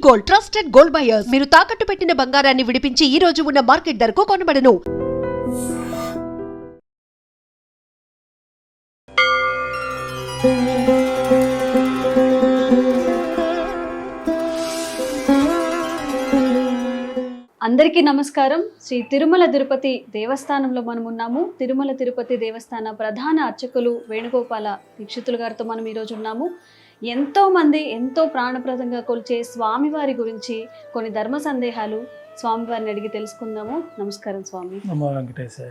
Gold, trusted gold buyers. మీరు తాకట్టు పెట్టిన బంగారాన్ని విడిపించి ఈ రోజు ఉన్న మార్కెట్ ధరకు కొనబడను. అందరికీ నమస్కారం. శ్రీ తిరుమల తిరుపతి దేవస్థానంలో మనం ఉన్నాము. తిరుమల తిరుపతి దేవస్థాన ప్రధాన అర్చకులు వేణుగోపాల దీక్షితులు గారితో మనం ఈరోజు ఉన్నాము. ఎంతోమంది ఎంతో ప్రాణప్రదంగా కొలిచే స్వామివారి గురించి కొన్ని ధర్మ సందేహాలు స్వామివారిని అడిగి తెలుసుకుందాము. నమస్కారం స్వామి. నమో వెంకటేశాయ.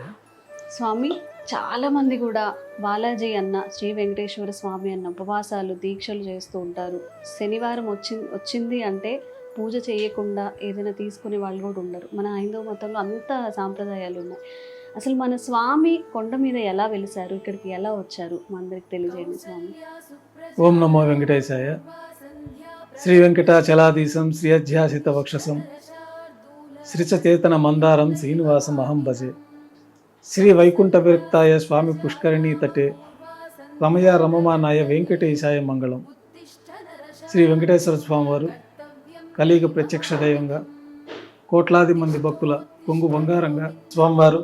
స్వామి, చాలామంది కూడా బాలాజీ అన్న, శ్రీ వెంకటేశ్వర స్వామి అన్న ఉపవాసాలు దీక్షలు చేస్తూ ఉంటారు. శనివారం వచ్చింది అంటే పూజ చేయకుండా ఏదైనా తీసుకునే వాళ్ళు కూడా ఉండరు. మన హైందవ మతంలో అంత సాంప్రదాయాలు ఉన్నాయి. అసలు మన స్వామి కొండ మీద ఎలా వెలిసారు, ఇక్కడికి ఎలా వచ్చారు, మా అందరికి తెలియజేయండి స్వామి. ఓం నమో వెంకటేశాయ. శ్రీ వెంకటాచలాధీశం శ్రీ అధ్యాసిత వక్షసం శ్రీచచేతన మందారం శ్రీనివాసం అహం భజే. శ్రీ వైకుంఠ విరక్తాయ స్వామి పుష్కరిణీ తటే రమయ రమమానాయ వెంకటేశాయ మంగళం. శ్రీ వెంకటేశ్వర స్వామివారు కలియుగ ప్రత్యక్ష దైవంగా, కోట్లాది మంది భక్తుల కొంగు బంగారంగా స్వామివారు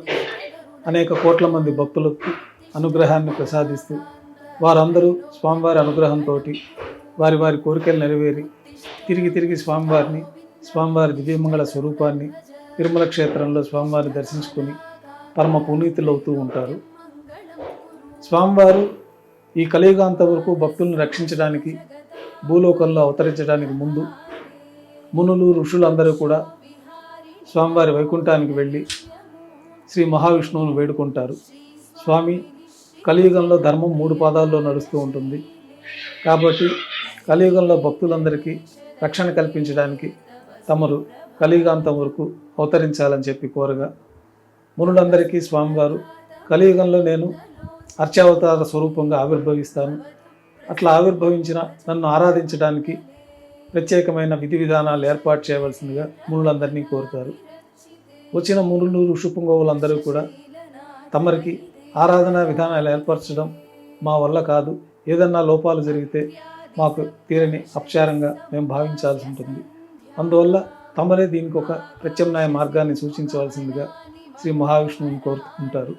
అనేక కోట్ల మంది భక్తులకు అనుగ్రహాన్ని ప్రసాదిస్తూ వారందరూ స్వామివారి అనుగ్రహంతో వారి వారి కోరికలు నెరవేరి తిరిగి స్వామివారి దివ్యమంగళ స్వరూపాన్ని తిరుమల క్షేత్రంలో స్వామివారిని దర్శించుకొని పరమ పునీతులు అవుతూ ఉంటారు. స్వామివారు ఈ కలియుగాంత వరకు భక్తులను రక్షించడానికి భూలోకంలో అవతరించడానికి ముందు మునులు ఋషులందరూ కూడా స్వామివారి వైకుంఠానికి వెళ్ళి శ్రీ మహావిష్ణువును వేడుకుంటారు. స్వామి, కలియుగంలో ధర్మం 3 పాదాల్లో నడుస్తూ ఉంటుంది కాబట్టి కలియుగంలో భక్తులందరికీ రక్షణ కల్పించడానికి తమరు కలియుగాంతం వరకు అవతరించాలని చెప్పి కోరగా, మునులందరికీ స్వామివారు కలియుగంలో నేను అర్చావతార స్వరూపంగా ఆవిర్భవిస్తాను, అట్లా ఆవిర్భవించిన నన్ను ఆరాధించడానికి ప్రత్యేకమైన విధి విధానాలు ఏర్పాటు చేయవలసిందిగా మునులందరినీ కోరుతారు. వచ్చిన మునులు ఋషిపుంగవులందరూ కూడా తమరికి ఆరాధనా విధానాలు ఏర్పరచడం మా వల్ల కాదు, ఏదన్నా లోపాలు జరిగితే మాకు తీరని అపచారంగా మేము భావించాల్సి ఉంటుంది, అందువల్ల తమరే దీనికి ఒక ప్రత్యామ్నాయ మార్గాన్ని సూచించవలసిందిగా శ్రీ మహావిష్ణువుని కోరుకుంటారు.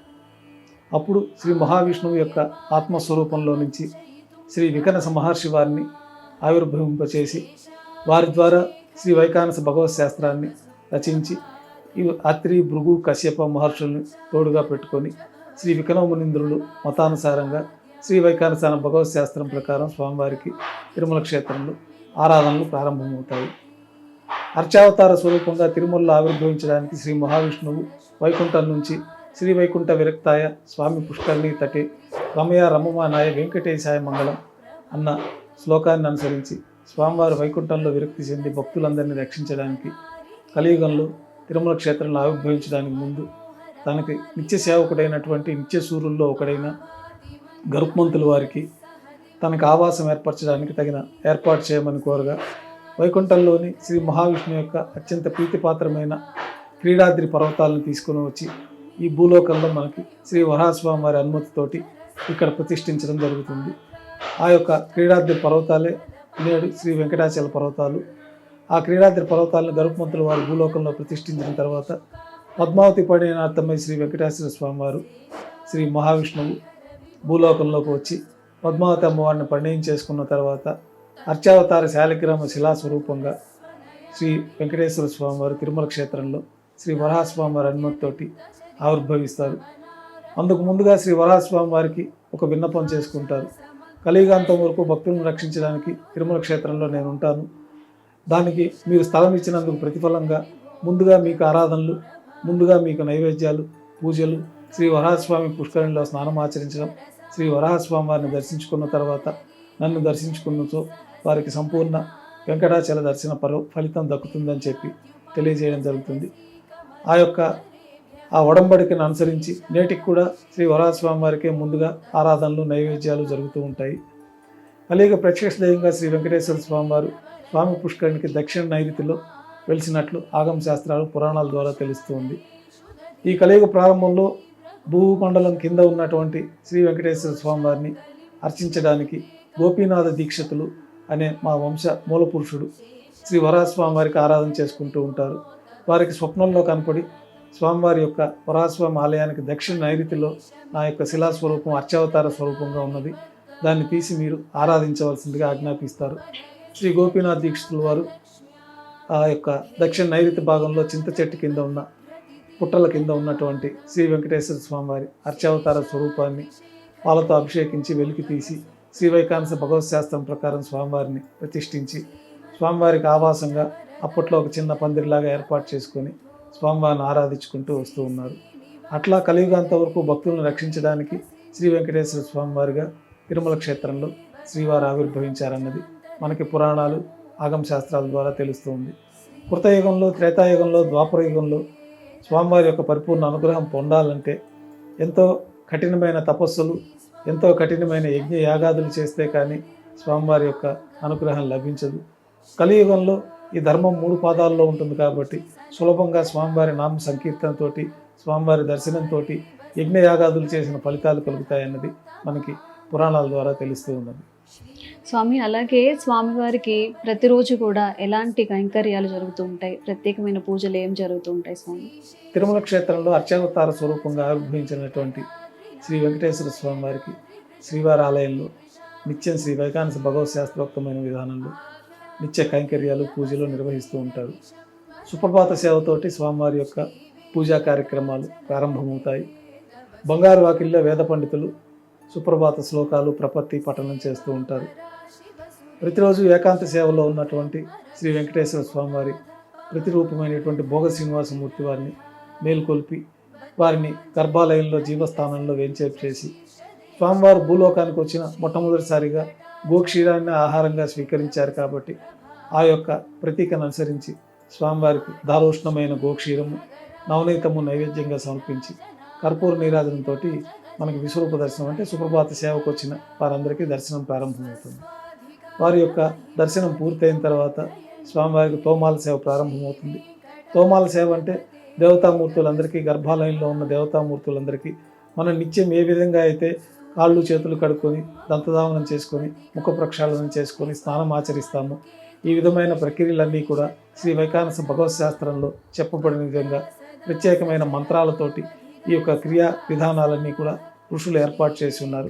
అప్పుడు శ్రీ మహావిష్ణువు యొక్క ఆత్మస్వరూపంలో నుంచి శ్రీ వికనస మహర్షి వారిని ఆవిర్భవింపచేసి వారి ద్వారా శ్రీ వైఖానస భగవత్ శాస్త్రాన్ని రచించి ఈ అత్రి, భృగు, కశ్యప మహర్షుల్ని తోడుగా పెట్టుకొని శ్రీ వికనమునీంద్రులు మతానుసారంగా శ్రీ వైఖానస భగవత్ శాస్త్రం ప్రకారం స్వామివారికి తిరుమల క్షేత్రంలో ఆరాధనలు ప్రారంభమవుతాయి. అర్చావతార స్వరూపంగా తిరుమలలో ఆవిర్భవించడానికి శ్రీ మహావిష్ణువు వైకుంఠం నుంచి శ్రీ వైకుంఠ విరక్తాయ స్వామి పుష్కరిణీ తటే రమయ రమమానాయ వెంకటేశాయ మంగళం అన్న శ్లోకాన్ని అనుసరించి స్వామివారు వైకుంఠంలో విరక్తి చెంది భక్తులందరినీ రక్షించడానికి కలియుగంలో తిరుమల క్షేత్రంలో ఆవిర్భవించడానికి ముందు తనకి నిత్య సేవకుడైనటువంటి నిత్య సూర్యుల్లో ఒకడైన గరుత్మంతుల వారికి తనకు ఆవాసం ఏర్పరచడానికి తగిన ఏర్పాటు చేయమని కోరగా, వైకుంఠంలోని శ్రీ మహావిష్ణువు యొక్క అత్యంత ప్రీతిపాత్రమైన క్రీడాద్రి పర్వతాలను తీసుకుని వచ్చి ఈ భూలోకంలో మనకి శ్రీ వరాహస్వామి వారి అనుమతితోటి ఇక్కడ ప్రతిష్ఠించడం జరుగుతుంది. ఆ యొక్క క్రీడాద్రి పర్వతాలే నేడు శ్రీ వెంకటాచల పర్వతాలు. ఆ క్రీడాద్రి పర్వతాలను గరుత్మంతుల వారు భూలోకంలో ప్రతిష్ఠించిన తర్వాత పద్మావతి పరిణయార్థమై శ్రీ వెంకటేశ్వర స్వామి వారు శ్రీ మహావిష్ణువు భూలోకంలోకి వచ్చి పద్మావతి అమ్మవారిని పరిణయం చేసుకున్న తర్వాత అర్చావతార శాలిగ్రామ శిలాస్వరూపంగా శ్రీ వెంకటేశ్వర స్వామి వారు తిరుమల క్షేత్రంలో శ్రీ వరాహస్వామి వారి అనుమతితోటి ఆవిర్భవిస్తారు. అందుకు ముందుగా శ్రీ వరాహస్వామి వారికి ఒక విన్నపం చేసుకుంటారు. కలియుగాంతం వరకు భక్తులను రక్షించడానికి తిరుమల క్షేత్రంలో నేను ఉంటాను, దానికి మీరు స్థలం ఇచ్చినందుకు ప్రతిఫలంగా ముందుగా మీకు ఆరాధనలు, ముందుగా మీకు నైవేద్యాలు, పూజలు, శ్రీ వరాహస్వామి పుష్కరిణిలో స్నానం ఆచరించడం, శ్రీ వరాహస్వామి వారిని దర్శించుకున్న తర్వాత నన్ను దర్శించుకున్నతో వారికి సంపూర్ణ వెంకటాచల దర్శన ఫలితం దక్కుతుందని చెప్పి తెలియజేయడం జరుగుతుంది. ఆ ఒడంబడికను అనుసరించి నేటికి కూడా శ్రీ వరాహస్వామి వారికే ముందుగా ఆరాధనలు, నైవేద్యాలు జరుగుతూ ఉంటాయి. కలియుగ ప్రత్యక్ష దైవంగా శ్రీ వెంకటేశ్వర స్వామి వారు స్వామి పుష్కరిణికి దక్షిణ నైరుతిలో వెలిసినట్లు ఆగమ శాస్త్రాలు, పురాణాల ద్వారా తెలుస్తూ ఉంది. ఈ కలియుగ ప్రారంభంలో భూమండలం కింద ఉన్నటువంటి శ్రీ వెంకటేశ్వర స్వామి వారిని అర్చించడానికి గోపీనాథ దీక్షితులు అనే మా వంశ మూలపురుషుడు శ్రీ వరాహస్వామి వారికి ఆరాధన చేసుకుంటూ ఉంటారు. వారికి స్వప్నంలో కనపడి స్వామివారి యొక్క వరాహస్వామి ఆలయానికి దక్షిణ నైరుతిలో నా యొక్క శిలాస్వరూపం అర్చావతార స్వరూపంగా ఉన్నది, దాన్ని తీసి మీరు ఆరాధించవలసిందిగా ఆజ్ఞాపిస్తారు. శ్రీ గోపీనాథ్ దీక్షితుల వారు ఆ యొక్క దక్షిణ నైరుతి భాగంలో చింత చెట్టు కింద ఉన్న పుట్టల కింద ఉన్నటువంటి శ్రీ వెంకటేశ్వర స్వామివారి అర్చావతార స్వరూపాన్ని పాలతో అభిషేకించి వెలికి తీసి శ్రీ వైకానస భగవత్ శాస్త్రం ప్రకారం స్వామివారిని ప్రతిష్ఠించి స్వామివారికి ఆవాసంగా అప్పట్లో ఒక చిన్న పందిరిలాగా ఏర్పాటు చేసుకొని స్వామివారిని ఆరాధించుకుంటూ వస్తూ ఉన్నారు. అట్లా కలియుగాంత వరకు భక్తులను రక్షించడానికి శ్రీ వెంకటేశ్వర స్వామివారిగా తిరుమల క్షేత్రంలో శ్రీవారు ఆవిర్భవించారన్నది మనకి పురాణాలు ఆగమ శాస్త్రాల ద్వారా తెలుస్తుంది. కృతయుగంలో, త్రేతాయుగంలో, ద్వాపర యుగంలో స్వామివారి యొక్క పరిపూర్ణ అనుగ్రహం పొందాలంటే ఎంతో కఠినమైన తపస్సులు, ఎంతో కఠినమైన యజ్ఞ యాగాదులు చేస్తే కానీ స్వామివారి యొక్క అనుగ్రహం లభించదు. కలియుగంలో ఈ ధర్మం 3 పాదాల్లో ఉంటుంది కాబట్టి సులభంగా స్వామివారి నామ సంకీర్తనతోటి, స్వామివారి దర్శనంతో యజ్ఞయాగాదులు చేసిన ఫలితాలు కలుగుతాయన్నది మనకి పురాణాల ద్వారా తెలుస్తూ ఉన్నది. స్వామి, అలాగే స్వామివారికి ప్రతిరోజు కూడా ఎలాంటి కైంకర్యాలు జరుగుతూ ఉంటాయి? ప్రత్యేకమైన పూజలు ఏం జరుగుతూ ఉంటాయి స్వామి? తిరుమల క్షేత్రంలో అర్చావతార స్వరూపంగా ఆవిర్భవించినటువంటి శ్రీ వెంకటేశ్వర స్వామి వారికి శ్రీవారి ఆలయంలో నిత్యం శ్రీ వైకానస భగవత్ శాస్త్రోక్తమైన విధానంలో నిత్య కైంకర్యాలు, పూజలు నిర్వహిస్తూ ఉంటారు. సుప్రభాత సేవతోటి స్వామివారి యొక్క పూజా కార్యక్రమాలు ప్రారంభమవుతాయి. బంగారు వాకిల్లో వేద పండితులు సుప్రభాత శ్లోకాలు, ప్రపత్తి పఠనం చేస్తూ ఉంటారు. ప్రతిరోజు ఏకాంత సేవలో ఉన్నటువంటి శ్రీ వెంకటేశ్వర స్వామివారి ప్రతిరూపమైనటువంటి భోగ శ్రీనివాసమూర్తి వారిని మేల్కొల్పి వారిని గర్భాలయంలో జీవస్థానంలో వేంచేపు చేసి స్వామివారు భూలోకానికి వచ్చిన మొట్టమొదటిసారిగా గోక్షీరాన్ని ఆహారంగా స్వీకరించారు కాబట్టి ఆ యొక్క ప్రతీకను అనుసరించి స్వామివారికి దారోష్ణమైన గోక్షీరము, నవనీతము నైవేద్యంగా సమర్పించి కర్పూర నీరాజనంతో మనకి విశ్వరూప దర్శనం అంటే సుప్రభాత సేవకు వచ్చిన వారందరికీ దర్శనం ప్రారంభమవుతుంది. వారి యొక్క దర్శనం పూర్తయిన తర్వాత స్వామివారికి తోమాల సేవ ప్రారంభమవుతుంది. తోమాల సేవ అంటే దేవతామూర్తులందరికీ, గర్భాలయంలో ఉన్న దేవతామూర్తులందరికీ మనం నిత్యం ఏ విధంగా అయితే కాళ్ళు చేతులు కడుక్కొని దంతధావనం చేసుకొని ముఖ ప్రక్షాళనం చేసుకొని స్నానం ఆచరిస్తాము, ఈ విధమైన ప్రక్రియలన్నీ కూడా శ్రీ వైకానస భగవత్ శాస్త్రంలో చెప్పబడిన విధంగా ప్రత్యేకమైన మంత్రాలతోటి ఈ యొక్క క్రియా విధానాలన్నీ కూడా ఋషులు ఏర్పాటు చేసి ఉన్నారు.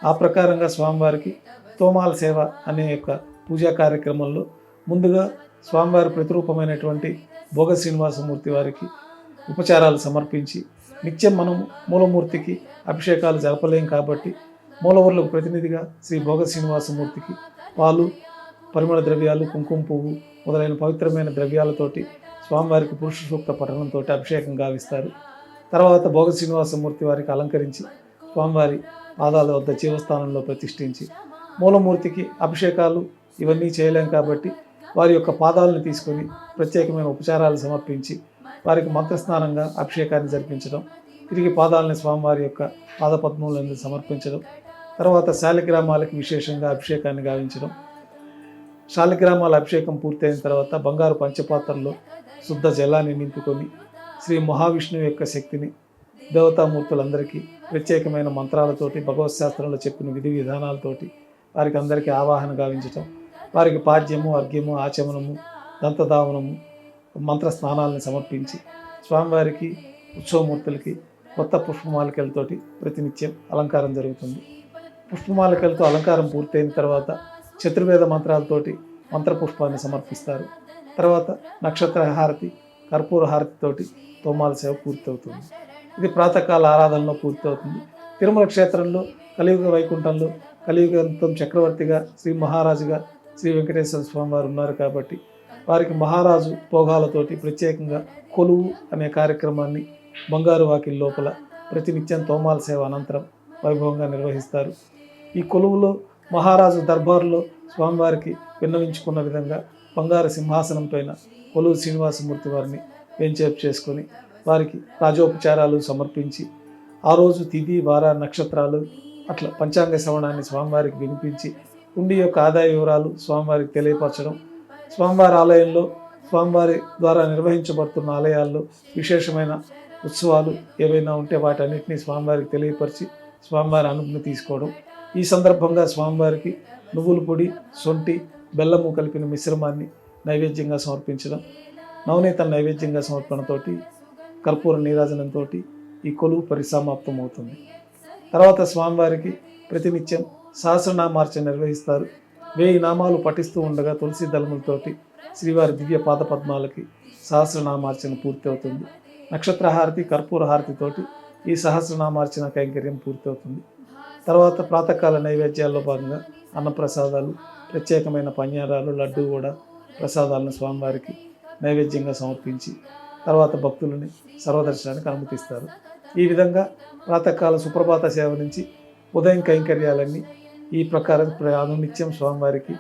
ఆ ప్రకారంగా స్వామివారికి తోమాల సేవ అనే యొక్క పూజా కార్యక్రమంలో ముందుగా స్వామివారి ప్రతిరూపమైనటువంటి భోగ శ్రీనివాసమూర్తి వారికి ఉపచారాలు సమర్పించి, నిత్యం మనం మూలమూర్తికి అభిషేకాలు జరపలేం కాబట్టి మూలవర్లకు ప్రతినిధిగా శ్రీ భోగ శ్రీనివాసమూర్తికి పాలు, పరిమళ ద్రవ్యాలు, కుంకుమ పువ్వు మొదలైన పవిత్రమైన ద్రవ్యాలతోటి స్వామివారికి పురుష సూక్త పఠనంతో అభిషేకం గావిస్తారు. తర్వాత భోగ శ్రీనివాసమూర్తి వారికి అలంకరించి స్వామివారి పాదాల వద్ద జీవస్థానంలో ప్రతిష్ఠించి, మూలమూర్తికి అభిషేకాలు ఇవన్నీ చేయలేం కాబట్టి వారి యొక్క పాదాలను తీసుకొని ప్రత్యేకమైన ఉపచారాలు సమర్పించి వారికి మంత్రస్నానంగా అభిషేకాన్ని జరిపించడం, తిరిగి పాదాలని స్వామివారి యొక్క పాదపద్మములను సమర్పించడం, తర్వాత శాలిగ్రామాలకి విశేషంగా అభిషేకాన్ని గావించడం. శాలిగ్రామాల అభిషేకం పూర్తయిన తర్వాత బంగారు పంచపాత్రలో శుద్ధ జలాన్ని నింపుకొని శ్రీ మహావిష్ణువు యొక్క శక్తిని దేవతామూర్తులందరికీ ప్రత్యేకమైన మంత్రాలతోటి, భగవత్ శాస్త్రంలో చెప్పిన విధి విధానాలతోటి వారికి అందరికీ ఆవాహన గావించటం, వారికి పాద్యము, అర్ఘ్యము, ఆచమనము, దంతధావనము, మంత్ర స్నానాలను సమర్పించి స్వామివారికి ఉత్సవమూర్తులకి కొత్త పుష్పమాలికలతోటి ప్రతినిత్యం అలంకారం జరుగుతుంది. పుష్పమాలికలతో అలంకారం పూర్తయిన తర్వాత చతుర్వేద మంత్రాలతోటి మంత్రపుష్పాన్ని సమర్పిస్తారు. తర్వాత నక్షత్ర హారతి, కర్పూర హారతితోటి తోమాల సేవ పూర్తవుతుంది. ఇది ప్రాతకాల ఆరాధనలో పూర్తవుతుంది. తిరుమల క్షేత్రంలో కలియుగ వైకుంఠంలో కలియుగంతం చక్రవర్తిగా శ్రీ మహారాజుగా శ్రీ వెంకటేశ్వర స్వామి వారు ఉన్నారు కాబట్టి వారికి మహారాజు భోగాలతోటి ప్రత్యేకంగా కొలువు అనే కార్యక్రమాన్ని బంగారు వాకిల్ లోపల ప్రతినిత్యం తోమాల సేవ అనంతరం వైభవంగా నిర్వహిస్తారు. ఈ కొలువులో మహారాజు దర్బారులో స్వామివారికి విన్నవించుకున్న విధంగా బంగారు సింహాసనం పైన కొలువు శ్రీనివాసమూర్తి వారిని వేంచేపు చేసుకొని వారికి రాజోపచారాలు సమర్పించి ఆ రోజు తిథి, వార, నక్షత్రాలు అట్లా పంచాంగ శ్రవణాన్ని స్వామివారికి వినిపించి ఉండి యొక్క ఆదాయ వివరాలు స్వామివారికి తెలియపరచడం, స్వామివారి ఆలయంలో స్వామివారి ద్వారా నిర్వహించబడుతున్న ఆలయాల్లో విశేషమైన ఉత్సవాలు ఏవైనా ఉంటే వాటన్నిటినీ స్వామివారికి తెలియపరిచి స్వామివారి అనుజ్ఞ తీసుకోవడం. ఈ సందర్భంగా స్వామివారికి నువ్వుల పొడి, సొంటి, బెల్లము కలిపిన మిశ్రమాన్ని నైవేద్యంగా సమర్పించడం, నవనీత నైవేద్యంగా సమర్పణతోటి కర్పూర నీరాజనంతో ఈ కొలువు పరిసమాప్తం అవుతుంది. తర్వాత స్వామివారికి ప్రతినిత్యం సహస్రనామార్చన నిర్వహిస్తారు. 1000 నామాలు పఠిస్తూ ఉండగా తులసి దళములతోటి శ్రీవారి దివ్య పాద పద్మాలకి సహస్రనామార్చన పూర్తి అవుతుంది. నక్షత్ర హారతి, కర్పూర హారతితోటి ఈ సహస్రనామార్చన కైంకర్యం పూర్తి అవుతుంది. తర్వాత ప్రాతకాల నైవేద్యాల్లో భాగంగా అన్నప్రసాదాలు, ప్రత్యేకమైన పన్యారాలు, లడ్డు కూడా ప్రసాదాలను స్వామివారికి నైవేద్యంగా సమర్పించి తర్వాత భక్తులని సర్వదర్శనానికి అనుమతిస్తారు. ఈ విధంగా ప్రాతకాల సుప్రభాత సేవ నుంచి ఉదయం కైంకర్యాలన్నీ ఈ ప్రకారం అనునిత్యం స్వామివారికి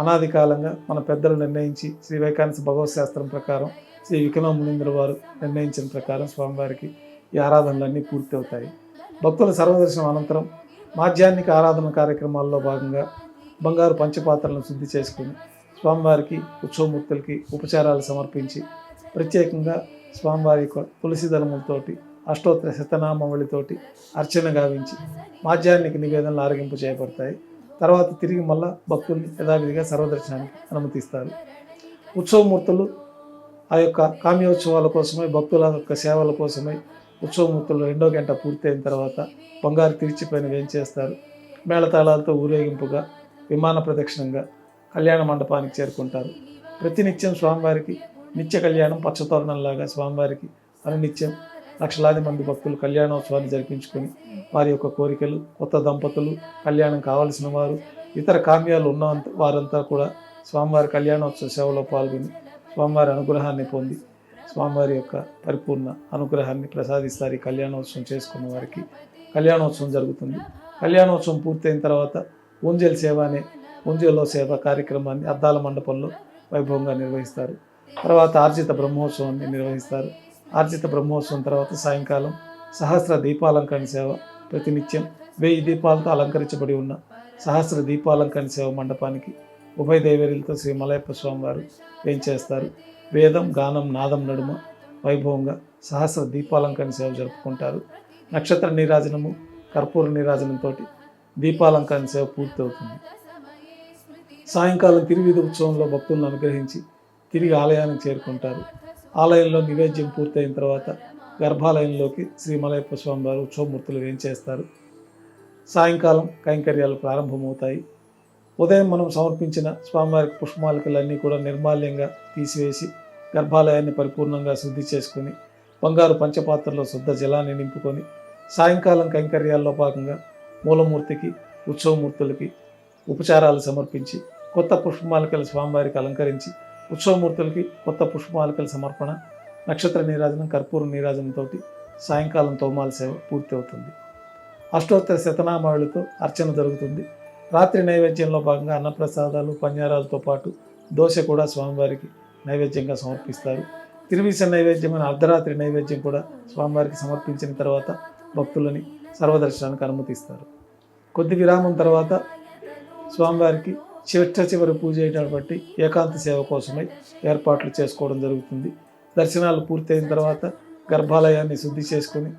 అనాది కాలంగా మన పెద్దలు నిర్ణయించి శ్రీ వైకానస భగవత్ శాస్త్రం ప్రకారం శ్రీ విక్రమమునీంద్రుల వారు నిర్ణయించిన ప్రకారం స్వామివారికి ఈ ఆరాధనలన్నీ పూర్తి అవుతాయి. భక్తుల సర్వదర్శనం అనంతరం మాధ్యాహ్నిక ఆరాధన కార్యక్రమాల్లో భాగంగా బంగారు పంచపాత్రలను శుద్ధి చేసుకుని స్వామివారికి ఉత్సవమూర్తులకి ఉపచారాలు సమర్పించి ప్రత్యేకంగా స్వామివారి యొక్క తులసి దళములతోటి అష్టోత్తర శతనామావళితోటి అర్చన గావించి మాధ్యాహ్నిక నివేదనలు ఆరగింపు చేయబడతాయి. తర్వాత తిరిగి మళ్ళా భక్తుల్ని యథావిధిగా సర్వదర్శనానికి అనుమతిస్తారు. ఉత్సవమూర్తులు ఆ యొక్క కామ్యోత్సవాల కోసమై, భక్తుల యొక్క సేవల కోసమై ఉత్సవమూర్తులు 2వ గంట పూర్తయిన తర్వాత బంగారు తిరిచిపైన వేంచేస్తారు. మేళతాళాలతో ఊరేగింపుగా విమాన ప్రదక్షిణంగా కళ్యాణ మండపానికి చేరుకుంటారు. ప్రతినిత్యం స్వామివారికి నిత్య కళ్యాణం పచ్చతోరణంలాగా స్వామివారికి అనునిత్యం లక్షలాది మంది భక్తులు కళ్యాణోత్సవాన్ని జరిపించుకొని వారి యొక్క కోరికలు, కొత్త దంపతులు, కళ్యాణం కావలసిన వారు, ఇతర కామ్యాలు ఉన్న వారంతా కూడా స్వామివారి కళ్యాణోత్సవ సేవలో పాల్గొని స్వామివారి అనుగ్రహాన్ని పొంది స్వామివారి యొక్క పరిపూర్ణ అనుగ్రహాన్ని ప్రసాదిస్తారు. ఈ కళ్యాణోత్సవం చేసుకున్న వారికి కళ్యాణోత్సవం జరుగుతుంది. కళ్యాణోత్సవం పూర్తయిన తర్వాత ఊంజల్ సేవ అనే ఊంజల్లో సేవ కార్యక్రమాన్ని అద్దాల మండపంలో వైభవంగా నిర్వహిస్తారు. తర్వాత ఆర్జిత బ్రహ్మోత్సవాన్ని నిర్వహిస్తారు. ఆర్జిత బ్రహ్మోత్సవం తర్వాత సాయంకాలం సహస్ర దీపాలంకరణ సేవ, ప్రతినిత్యం 1000 దీపాలతో అలంకరించబడి ఉన్న సహస్ర దీపాలంకరణ సేవ మండపానికి ఉభయ దేవేరులతో శ్రీ మలయప్ప స్వామివారు వేంచేస్తారు. వేదం, గానం, నాదం నడుమ వైభవంగా సహస్ర దీపాలంకరణ సేవ జరుపుకుంటారు. నక్షత్ర నీరాజనము, కర్పూర నీరాజనంతో దీపాలంకరణ సేవ పూర్తి అవుతుంది. సాయంకాలం తిరువీధి ఉత్సవంలో భక్తులను అనుగ్రహించి తిరిగి ఆలయానికి చేరుకుంటారు. ఆలయంలో నివేద్యం పూర్తయిన తర్వాత గర్భాలయంలోకి శ్రీ మలయప్ప స్వామివారు ఉత్సవమూర్తులు వేంచేస్తారు. సాయంకాలం కైంకర్యాలు ప్రారంభమవుతాయి. ఉదయం మనం సమర్పించిన స్వామివారికి పుష్పమాలికలన్నీ కూడా నిర్మాల్యంగా తీసివేసి గర్భాలయాన్ని పరిపూర్ణంగా శుద్ధి చేసుకుని బంగారు పంచపాత్రలో శుద్ధ జలాన్ని నింపుకొని సాయంకాలం కైంకర్యాల్లో భాగంగా మూలమూర్తికి, ఉత్సవమూర్తులకి ఉపచారాలు సమర్పించి కొత్త పుష్పమాలికల స్వామివారికి అలంకరించి ఉత్సవమూర్తులకి కొత్త పుష్పమాలికల సమర్పణ, నక్షత్ర నీరాజనం, కర్పూర నీరాజనంతో సాయంకాలం తోమాల సేవ పూర్తి అవుతుంది. అష్టోత్తర శతనామావళితో అర్చన జరుగుతుంది. రాత్రి నైవేద్యంలో భాగంగా అన్నప్రసాదాలు, పన్యారాలతో పాటు దోశ కూడా స్వామివారికి నైవేద్యంగా సమర్పిస్తారు. తిరువీస నైవేద్యమైన అర్ధరాత్రి నైవేద్యం కూడా స్వామివారికి సమర్పించిన తర్వాత భక్తులని సర్వదర్శనానికి అనుమతిస్తారు. కొద్ది విరామం తర్వాత స్వామివారికి చివరి పూజ చేయడం బట్టి ఏకాంత సేవ కోసమై ఏర్పాట్లు చేసుకోవడం జరుగుతుంది. దర్శనాలు పూర్తయిన తర్వాత గర్భాలయాన్ని శుద్ధి చేసుకొని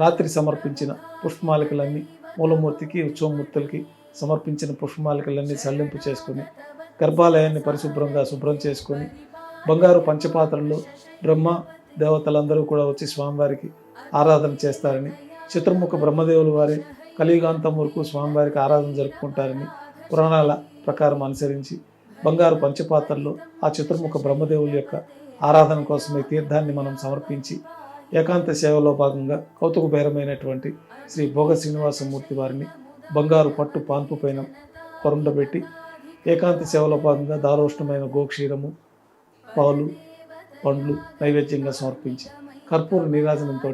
రాత్రి సమర్పించిన పుష్పమాలికలన్నీ మూలమూర్తికి, ఉత్సవమూర్తులకి సమర్పించిన పుష్పమాలికలన్నీ సల్లింపు చేసుకొని గర్భాలయాన్ని పరిశుభ్రంగా శుభ్రం చేసుకొని బంగారు పంచపాత్రల్లో బ్రహ్మ దేవతలందరూ కూడా వచ్చి స్వామివారికి ఆరాధన చేస్తారని, చతుర్ముఖ బ్రహ్మదేవులు వారి కలియుగాంతం వరకు స్వామివారికి ఆరాధన జరుపుకుంటారని పురాణాల ప్రకారం అనుసరించి బంగారు పంచపాత్రల్లో ఆ చతుర్ముఖ బ్రహ్మదేవుల యొక్క ఆరాధన కోసమే తీర్థాన్ని మనం సమర్పించి ఏకాంత సేవలో భాగంగా కౌతుకబేరమైనటువంటి శ్రీ భోగ శ్రీనివాసమూర్తి వారిని బంగారు పట్టు పాన్పు పైన పరుండబెట్టి ఏకాంత సేవలో భాగంగా దారోష్ణమైన గోక్షీరము, పాలు, పండ్లు నైవేద్యంగా సమర్పించి కర్పూర నీరాజనంతో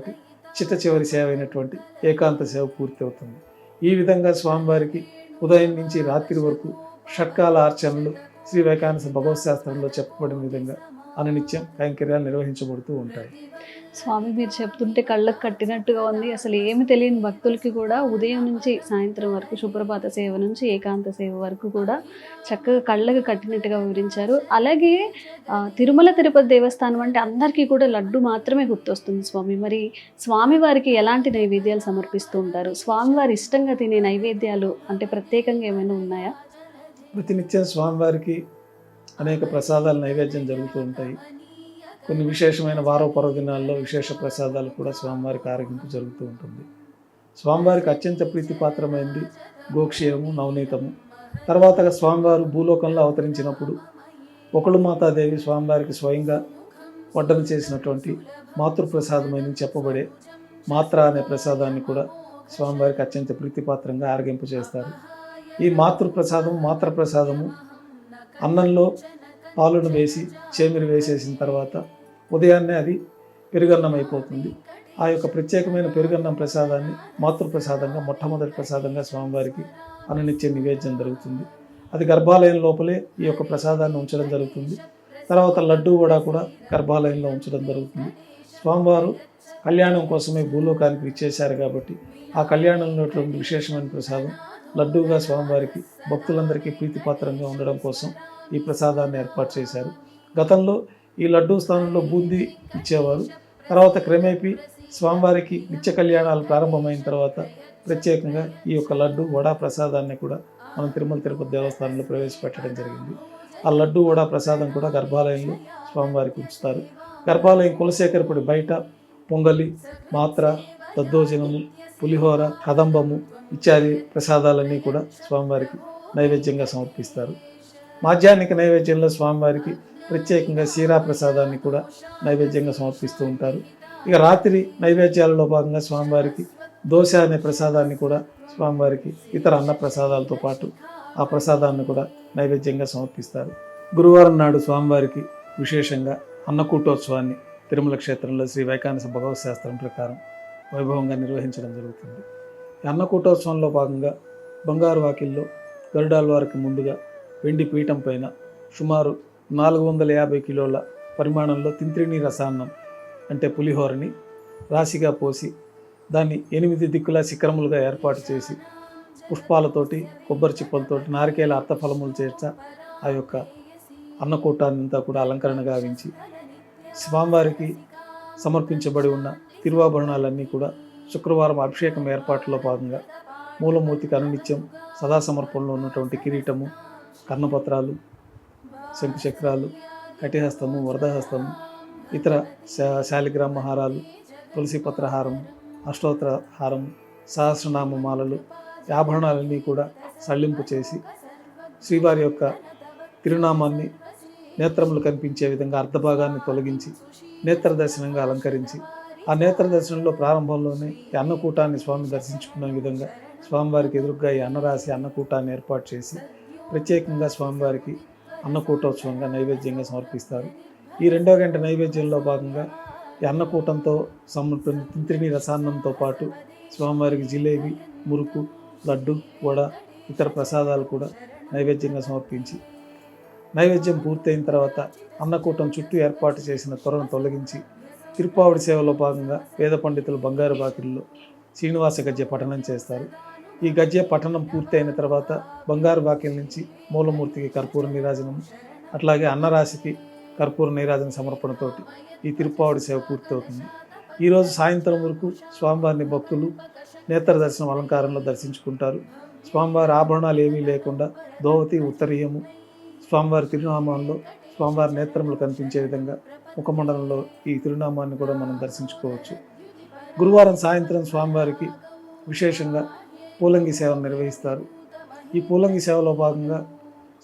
చిట్ట చివరి సేవ అయినటువంటి ఏకాంత సేవ పూర్తి అవుతుంది. ఈ విధంగా స్వామివారికి ఉదయం నుంచి రాత్రి వరకు షట్కాల అర్చనలు శ్రీ వైకానస భగవత్ శాస్త్రంలో చెప్పబడిన విధంగా అనునిత్యం కైంకర్యాలు నిర్వహించబడుతూ ఉంటాయి. స్వామి, మీరు చెప్తుంటే కళ్ళకు కట్టినట్టుగా ఉంది. అసలు ఏమి తెలియని భక్తులకి కూడా ఉదయం నుంచి సాయంత్రం వరకు సుప్రభాత సేవ నుంచి ఏకాంత సేవ వరకు కూడా చక్కగా కళ్ళకు కట్టినట్టుగా వివరించారు. అలాగే తిరుమల తిరుపతి దేవస్థానం అంటే అందరికీ కూడా లడ్డు మాత్రమే గుర్తొస్తుంది స్వామి. మరి స్వామివారికి ఎలాంటి నైవేద్యాలు సమర్పిస్తూ ఉంటారు? స్వామివారి ఇష్టంగా తినే నైవేద్యాలు అంటే ప్రత్యేకంగా ఏమైనా ఉన్నాయా? ప్రతినిత్యం స్వామివారికి అనేక ప్రసాదాలు నైవేద్యం జరుగుతూ ఉంటాయి. కొన్ని విశేషమైన వారో పర్వదినాల్లో విశేష ప్రసాదాలు కూడా స్వామివారికి ఆరగింపు జరుగుతూ ఉంటుంది. స్వామివారికి అత్యంత ప్రీతిపాత్రమైనది గోక్షీరము, నవనీతము. తర్వాత స్వామివారు భూలోకంలో అవతరించినప్పుడు ఒకళ్ళు మాతాదేవి స్వామివారికి స్వయంగా వడ్డన చేసినటువంటి మాతృప్రసాదమని చెప్పబడే మాత్ర అనే ప్రసాదాన్ని కూడా స్వామివారికి అత్యంత ప్రీతిపాత్రంగా ఆరగింపు చేస్తారు. ఈ మాతృప్రసాదము అన్నంలో పాలును వేసి చేమిరి వేసేసిన తర్వాత ఉదయాన్నే అది పెరుగన్నం అయిపోతుంది. ఆ యొక్క ప్రత్యేకమైన పెరుగన్నం ప్రసాదాన్ని మాతృప్రసాదంగా మొట్టమొదటి ప్రసాదంగా స్వామివారికి అనునిత్య నివేద్యం జరుగుతుంది. అది గర్భాలయం లోపలే ఈ యొక్క ప్రసాదాన్ని ఉంచడం జరుగుతుంది. తర్వాత లడ్డూ కూడా గర్భాలయంలో ఉంచడం జరుగుతుంది. స్వామివారు కళ్యాణం కోసమే భూలోకానికి ఇచ్చేశారు కాబట్టి ఆ కళ్యాణంలో విశేషమైన ప్రసాదం లడ్డూగా స్వామివారికి భక్తులందరికీ ప్రీతిపాత్రంగా ఉండడం కోసం ఈ ప్రసాదాన్ని ఏర్పాటు చేశారు. గతంలో ఈ లడ్డూ స్థానంలో బూందీ ఇచ్చేవారు. తర్వాత క్రమేపీ స్వామివారికి నిత్య కళ్యాణాలు ప్రారంభమైన తర్వాత ప్రత్యేకంగా ఈ యొక్క లడ్డు వడా ప్రసాదాన్ని కూడా మనం తిరుమల తిరుపతి దేవస్థానంలో ప్రవేశపెట్టడం జరిగింది. ఆ లడ్డు వడా ప్రసాదం కూడా గర్భాలయంలో స్వామివారికి ఉంచుతారు. గర్భాలయం కులశేఖరపుడి బయట పొంగలి, మాత్ర, దద్దోజనము, పులిహోర, కదంబము ఇత్యాది ప్రసాదాలన్నీ కూడా స్వామివారికి నైవేద్యంగా సమర్పిస్తారు. మాధ్యాహ్నిక నైవేద్యంలో స్వామివారికి ప్రత్యేకంగా సీరా ప్రసాదాన్ని కూడా నైవేద్యంగా సమర్పిస్తూ ఉంటారు. ఇక రాత్రి నైవేద్యాలలో భాగంగా స్వామివారికి దోశ అనే ప్రసాదాన్ని కూడా స్వామివారికి ఇతర అన్న ప్రసాదాలతో పాటు ఆ ప్రసాదాన్ని కూడా నైవేద్యంగా సమర్పిస్తారు. గురువారం నాడు స్వామివారికి విశేషంగా అన్నకూటోత్సవాన్ని తిరుమల క్షేత్రంలో శ్రీ వైకానస భగవత్ శాస్త్రం ప్రకారం వైభవంగా నిర్వహించడం జరుగుతుంది. ఈ అన్నకూటోత్సవంలో భాగంగా బంగారు వాకిల్లో గరుడాల్వారికి ముందుగా వెండి పీఠం పైన సుమారు 450 కిలోల పరిమాణంలో తింత్రిణీ రసాన్నం అంటే పులిహోరని రాశిగా పోసి దాన్ని 8 దిక్కుల శిఖరములుగా ఏర్పాటు చేసి పుష్పాలతోటి, కొబ్బరి చిప్పలతోటి, నారికేల అర్థఫలములు చేర్చ ఆ యొక్క అన్నకూటాన్నంతా కూడా అలంకరణ గావించి స్వామివారికి సమర్పించబడి ఉన్న తిరువాభరణాలన్నీ కూడా శుక్రవారం అభిషేకం ఏర్పాట్లలో భాగంగా మూలమూర్తికి అనునిత్యం సదా సమర్పణలో ఉన్నటువంటి కిరీటము, కర్ణపత్రాలు, శంకుచక్రాలు, కటిహస్తము, వరదహస్తము, ఇతర శాలిగ్రామ హారాలు, తులసిపత్ర హారము, అష్టోత్తర హారము, సహస్రనామ మాలలు, ఆభరణాలన్నీ కూడా సళ్ళింపు చేసి శ్రీవారి యొక్క తిరునామాన్ని నేత్రములు కనిపించే విధంగా అర్ధభాగాన్ని తొలగించి నేత్ర దర్శనంగా అలంకరించి ఆ నేత్ర దర్శనంలో ప్రారంభంలోనే ఈ అన్నకూటాన్ని స్వామి దర్శించుకున్న విధంగా స్వామివారికి ఎదురుగా ఈ అన్నరాశి అన్నకూటాన్ని ఏర్పాటు చేసి ప్రత్యేకంగా స్వామివారికి అన్నకూటోత్సవంగా నైవేద్యంగా సమర్పిస్తారు. ఈ 2వ గంట నైవేద్యంలో భాగంగా ఈ అన్నకూటంతో తింత్రిణీ రసాన్నంతో పాటు స్వామివారికి జిలేబీ, మురుకు, లడ్డు, వడ, ఇతర ప్రసాదాలు కూడా నైవేద్యంగా సమర్పించి నైవేద్యం పూర్తయిన తర్వాత అన్నకూటం చుట్టూ ఏర్పాటు చేసిన త్వరను తొలగించి తిరుప్పావడి సేవలో భాగంగా వేద పండితులు బంగారు బాకిల్లో శ్రీనివాస గద్య పఠనం చేస్తారు. ఈ గద్య పఠనం పూర్తయిన తర్వాత బంగారు బాకిల నుంచి మూలమూర్తికి కర్పూర నీరాజనం, అట్లాగే అన్నరాశికి కర్పూర నీరాజన సమర్పణతోటి ఈ తిరుప్పావడి సేవ పూర్తవుతుంది. ఈరోజు సాయంత్రం వరకు స్వామివారిని భక్తులు నేత్ర దర్శనం అలంకారంలో దర్శించుకుంటారు. స్వామివారి ఆభరణాలు ఏమీ లేకుండా దోవతి, ఉత్తరీయము, స్వామివారి తిరునామాల్లో స్వామివారి నేత్రములు కనిపించే విధంగా ముఖమండలంలో ఈ తిరునామాన్ని కూడా మనం దర్శించుకోవచ్చు. గురువారం సాయంత్రం స్వామివారికి విశేషంగా పూలంగి సేవను నిర్వహిస్తారు. ఈ పూలంగి సేవలో భాగంగా